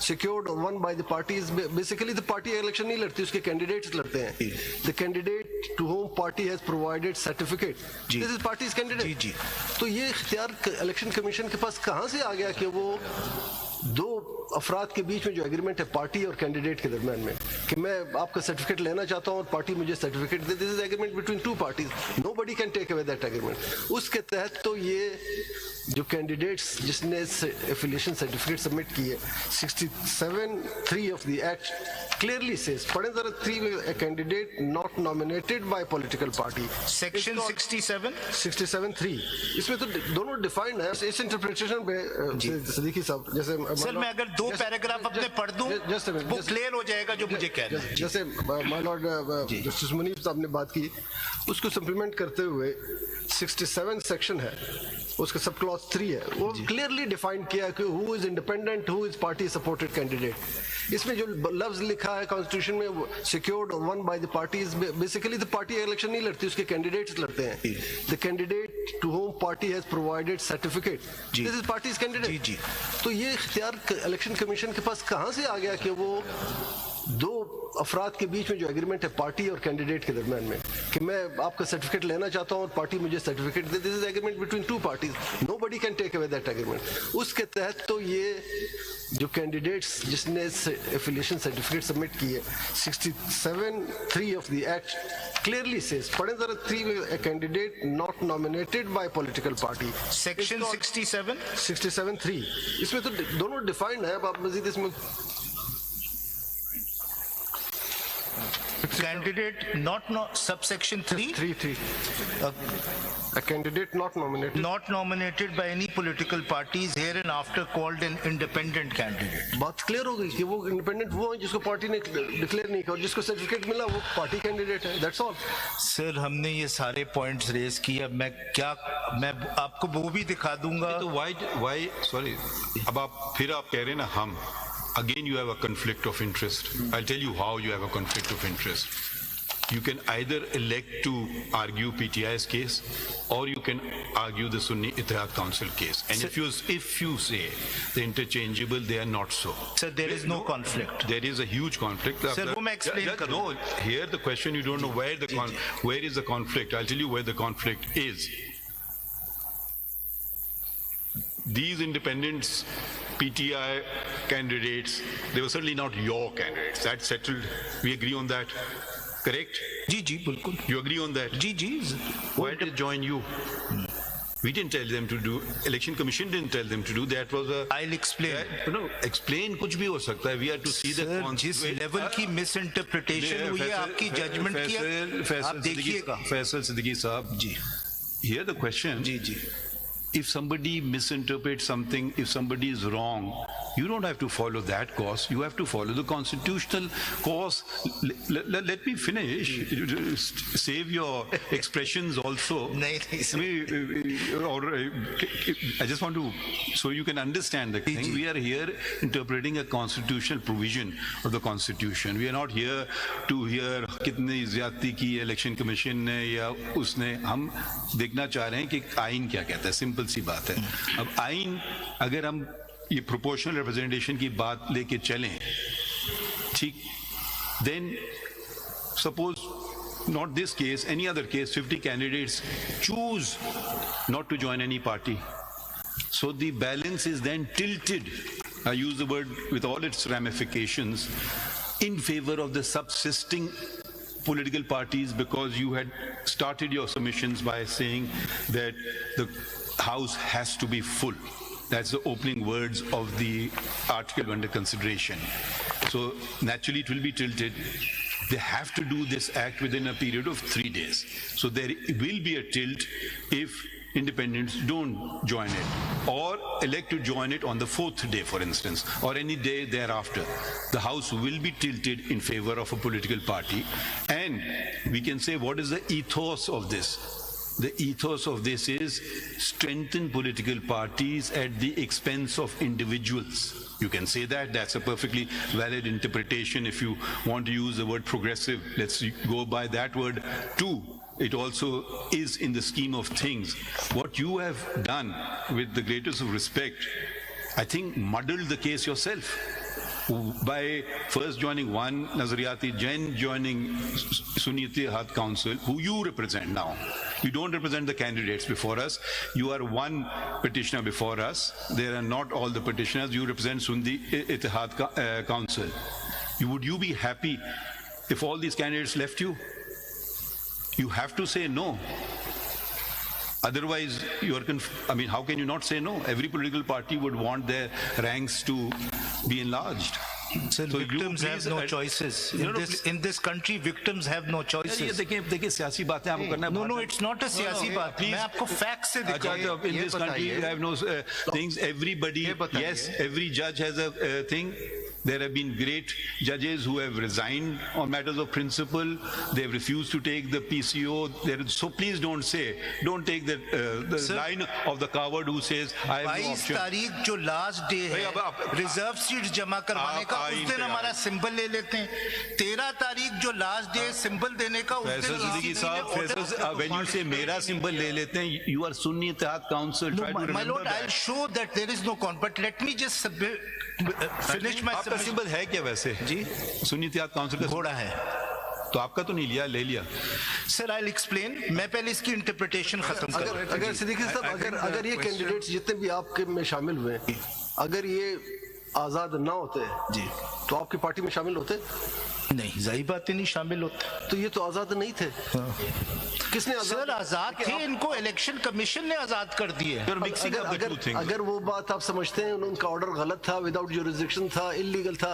secured or won by the parties. Basically the party election नहीं लड़ती, उसके candidates लड़ते हैं. The candidate to whom party has provided certificate, this is party's candidate. तो ये इख्तियार इलेक्शन कमीशन के पास कहाँ से आ गया कि वो दो अफराद के बीच में जो एग्रीमेंट है पार्टी और कैंडिडेट के दरमियान में कि मैं आपका सर्टिफिकेट लेना चाहता हूं और पार्टी मुझे सर्टिफिकेट दे, this is agreement between two parties, nobody can take away that agreement. उसके तहत तो ये जो कैंडिडेट्स जिसने एफिलिएशन सर्टिफिकेट सबमिट की है 67(3) of the act clearly says, पढ़ें जरा 3 में, a candidate not nominated by political party. Section 67(3) इसमें तो दोनों डिफाइंड है. इस इंटरप्रिटेशन पे सदीकी साहब जैसे सर मैं अगर 2 पैराग्राफ अपने पढ़ दूं वो क्लियर हो जाएगा जो मुझे कहना है. जैसे माय लॉर्ड जस्टिस मुनीफ साहब ने बात की, उसको सप्लीमेंट करते हुए 67 सेक्शन है, उसका सब क्लॉज 3 है, वो क्लियरली डिफाइन किया कि who is independent, who is party supported candidate. इसमें जो लफ्ज लिखा है कॉन्स्टिट्यूशन में सिक्योर्ड और won by the parties, basically the party election नहीं लड़ती, उसके कैंडिडेट्स लड़ते हैं. The candidate to whom party has provided certificate, this is party's candidate. तो ये इख्तियार इलेक्शन कमीशन के पास कहाँ से आ गया कि वो दो अफराद के बीच में जो एग्रीमेंट है पार्टी और कैंडिडेट के दरमियान में कि मैं आपका सर्टिफिकेट लेना चाहता हूं और पार्टी मुझे सर्टिफिकेट दे, this is agreement between two parties, nobody can take away that agreement. उसके तहत तो ये जो कैंडिडेट्स जिसने एफिलिएशन सर्टिफिकेट सबमिट की है 67(3) of the act clearly says, पढ़ें जरा 3 में, a candidate not nominated by political party. Section 67(3) इसमें तो दोनों डिफाइंड है. अब आप मजीद इसमें candidate not subsection 3 a candidate not nominated by any political parties hereinafter called an independent candidate. बात क्लियर हो गई कि वो इंडिपेंडेंट वो है जिसको पार्टी ने डिक्लेयर नहीं किया और जिसको सर्टिफिकेट मिला वो पार्टी कैंडिडेट है, दैट्स ऑल. सर हमने ये सारे पॉइंट्स रेज किए, अब मैं आपको वो भी दिखा दूंगा. तो why sorry, अब आप कह रहे हैं ना हम, again you have a conflict of interest. I'll tell you how you have a conflict of interest. You can either elect to argue PTI's case or you can argue the Sunni Ittihad Council case. And if you say they're interchangeable, they are not so. Sir, there is no conflict. There is a huge conflict. Sir, वो मैं explain करूँ. No, here the question, you don't know where is the conflict. I'll tell you where the conflict is. These independents, PTI candidates, they were certainly not your candidates. That's settled. We agree on that. Correct? जी बिल्कुल. You agree on that? Ji. Why did they join you? We didn't tell them to do. Election Commission didn't tell them to do. That was a. I'll explain. No, explain कुछ भी हो सकता है. We have to see the. जिस level की मिसइंटरप्रिटेशन हुई है आपकी जजमेंट की, आप देखिएगा. फैसल सिद्दीकी साहब जी. Here the question. Ji. If somebody misinterprets something, if somebody is wrong, you don't have to follow that course. You have to follow the constitutional course. Let me finish. Save your expressions also. I just want to, so you can understand the thing. We are here interpreting a constitutional provision of the Constitution. We are not here to hear कितनी ज़्यादती की election commission ने या उसने. हम देखना चाह रहे हैं कि आइन क्या कहता है. सिंपल सी बात है. अब आइन अगर हम ये प्रोपोर्शनल रिप्रेजेंटेशन की बात लेके चलें, ठीक, then suppose not this case, any other case, 50 candidates choose not to join any party. So the balance is then tilted, I use the word with all its ramifications, in favor of the subsisting political parties, because you had started your submissions by saying that the House has to be full. That's the opening words of the article under consideration. So naturally it will be tilted. They have to do this act within a period of 3 days. So there will be a tilt if independents don't join it or elect to join it on the 4th day, for instance, or any day thereafter. The House will be tilted in favor of a political party. And we can say, what is the ethos of this? The ethos of this is strengthen political parties at the expense of individuals. You can say that. That's a perfectly valid interpretation. If you want to use the word progressive, let's go by that word too. It also is in the scheme of things. What you have done, with the greatest of respect, I think muddled the case yourself. by first joining one Nazariyati, then joining Sunni Ittihad Council, who you represent now. You don't represent the candidates before us. You are one petitioner before us. There are not all the petitioners. You represent Sunni Ittihad Council. Would you be happy if all these candidates left you? You have to say no. Otherwise, how can you not say no? Every political party would want their ranks to be enlarged. Sir, So victims you have please- no choices. In this country, victims have no ये choices. देखिए सियासी बातें आपको करना है No, no, Bharat- it's not a सियासी बात. please- मैं आपको facts से अच्छा, दिखाऊंगा. तो in this country you have no things. Everybody, yes, every judge has a thing. There have been great judges who have resigned on matters of principle. They have refused to take the PCO. So please don't take the Sir, line of the coward who says, I have no 22 option. तारीख जो last day है reserve seats जमा करवाने का, आप उस आइन दिन पे हमारा सिंबल ले लेते हैं. 13 तारीख जो लास्ट डे सिंबल देने का, उस फैसल दिन सिद्दीकी साहब, when you say मेरा symbol ले लेते हैं, you are Sunni Ittihad Council. Try to my remember lord, I'll that. show that there is no but let me just finish my आपका सिंबल है क्या वैसे जी? सुन्नी इत्तेहाद काउंसिल का घोड़ा है. तो आपका तो नहीं लिया, ले लिया. Sir I explain. मैं पहले इसकी इंटरप्रिटेशन खत्म कर. अगर सिद्दीकी साहब अगर ये कैंडिडेट्स जितने भी आपके में शामिल हुए, अगर ये आजाद ना होते जी तो आपकी पार्टी में शामिल होते? नहीं, जाहिर बात नहीं शामिल होते. तो ये तो आजाद नहीं थे. किसने सर आजाद थे, इनको इलेक्शन कमीशन ने आजाद कर दिए. You're mixing up the two things. अगर वो बात आप समझते हैं उनका ऑर्डर गलत था, विदाउट जुरिसडिक्शन था, इलीगल था,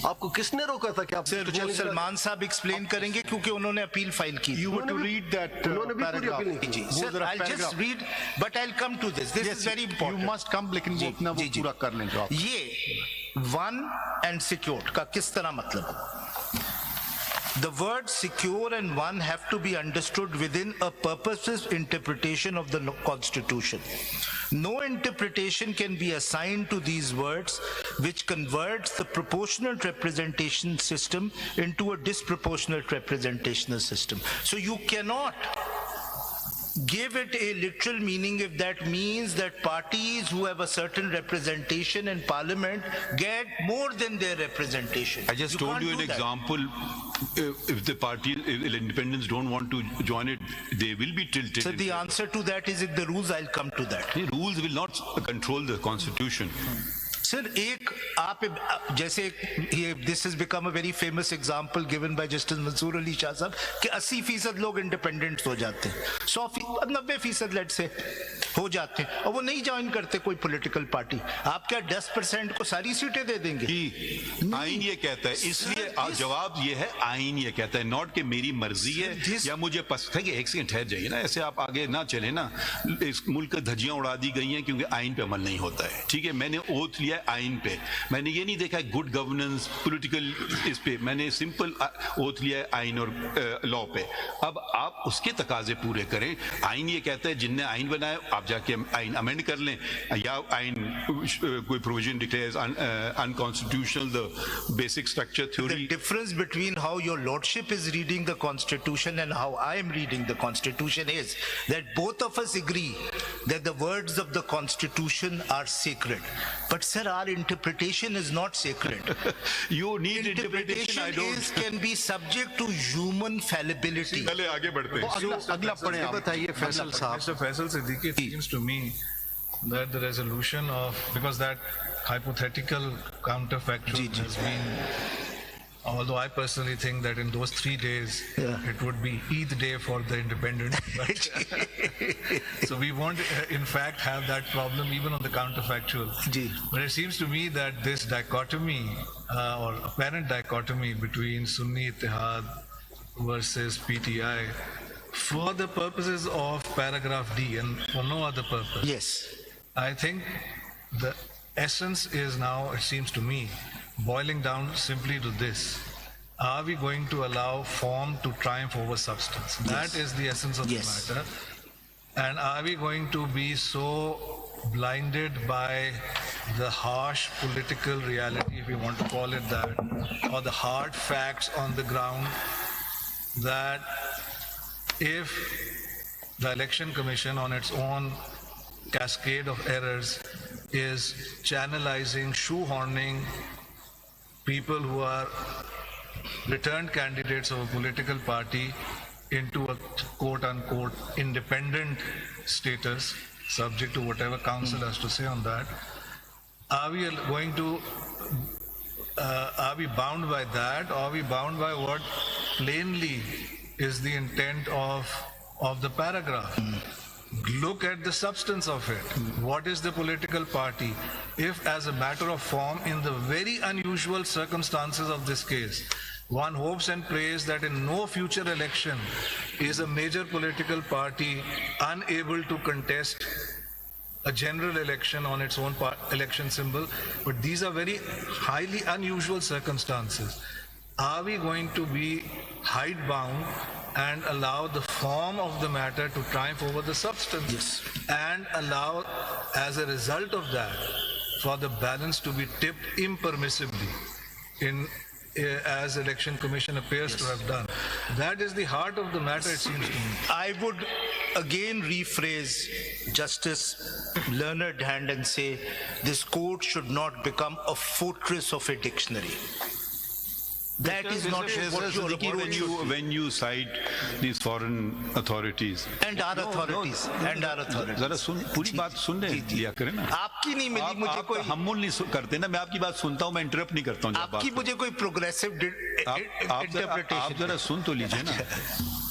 आपको किसने रोका था कि आप सर वो सलमान साहब एक्सप्लेन करेंगे क्योंकि उन्होंने अपील फाइल की. You were to read that उन्होंने भी पूरी अपील नहीं की. जी sir, I'll just read but I'll come to this. This is very important. You must come, लेकिन वो अपना वो पूरा कर लेंगे आप. ये वन एंड सिक्योर्ड का किस तरह मतलब? The words secure and one have to be understood within a purposive interpretation of the Constitution. No interpretation can be assigned to these words which converts the proportional representation system into a disproportionate representational system. So you cannot give it a literal meaning if that means that parties who have a certain representation in parliament get more than their representation. I just told can't you an do that. example. If the party, if the independents don't want to join it, they will be tilted. So the answer to that is in the rules. I'll come to that. The rules will not control the constitution. Sir एक आप जैसे ये this has become a very famous example given by Justice Mansoor Ali Shah साहब कि 80% लोग independents हो जाते हैं, 90% लेट से हो जाते हैं और वो नहीं ज्वाइन करते कोई पॉलिटिकल पार्टी. आप क्या 10% को सारी सीटें दे देंगे? आइन ये कहता है, इसलिए जवाब ये है, आइन ये कहता है, नॉट कि मेरी मर्जी है या मुझे पसंद है. कि एक सेकंड ठहर जाइए ना, ऐसे आप आगे ना चले ना. इस मुल्क की धज्जियां उड़ा दी गई हैं क्योंकि आइन पे अमल नहीं होता है. ठीक है, मैंने ओथ लिया आइन पे, मैंने ये नहीं देखा गुड गवर्नेंस पॉलिटिकल इस पे, मैंने सिंपल ओथ लिया है आइन और लॉ पे. अब आप उसके तकाजे पूरे करें. आइन ये कहता है जिनने आइन बनाया आप जाके आइन अमेंड कर लें, या आइन कोई provision declares unconstitutional the basic structure The theory. difference between how your lordship is reading the constitution and how I am reading the constitution is that both of us agree that the words of the constitution are sacred. But sir, our interpretation is not sacred. You need interpretation. I don't. can be subject to human fallibility. चले आगे बढ़ते हैं. अगला पढ़े आप. बताइए फैसल साहब. Mr. Faisal Siddiqui, it seems to me that the resolution of, because that hypothetical counterfactual has been, although I personally think that in those 3 days, it would be Eid day for the independent. So we won't, in fact, have that problem even on the counterfactual. But it seems to me that this dichotomy, or apparent dichotomy between Sunni Ittihad versus PTI, for the purposes of paragraph D and for no other purpose, Yes. I think the essence is now, it seems to me, boiling down simply to this: are we going to allow form to triumph over substance? That is the essence of the matter. And are we going to be so blinded by the harsh political reality, if we want to call it that, or the hard facts on the ground, that if the Election Commission on its own cascade of errors is channelizing, shoehorning people who are returned candidates of a political party into a quote-unquote independent status, subject to whatever council has to say on that. Are we going to, are we bound by that, or are we bound by what plainly is the intent of the paragraph? Look at the substance of it. What is the political party? If, as a matter of form, in the very unusual circumstances of this case, one hopes and prays that in no future election is a major political party unable to contest a general election on its own election symbol, but these are very highly unusual circumstances. Are we going to be hidebound and allow the form of the matter to triumph over the substance? Yes. And allow, as a result of that, for the balance to be tipped impermissibly in as Election Commission appears to have done? That is the heart of the matter, it seems to me. I would again rephrase Justice learned hand and say this court should not become a fortress of a dictionary. That is not what your approach should be. When you cite these foreign authorities, And our authorities. And our authorities. जरा सुन, पूरी बात सुन लिया करें ना। आपकी नहीं मिली मुझे आप कोई, हमूल नहीं करते ना, मैं आपकी बात सुनता हूँ, मैं इंटरप्ट नहीं करता हूँ जब आपकी बात मुझे कोई प्रोग्रेसिव आप इंटरप्रिटेशन जरा सुन तो लीजिए ना।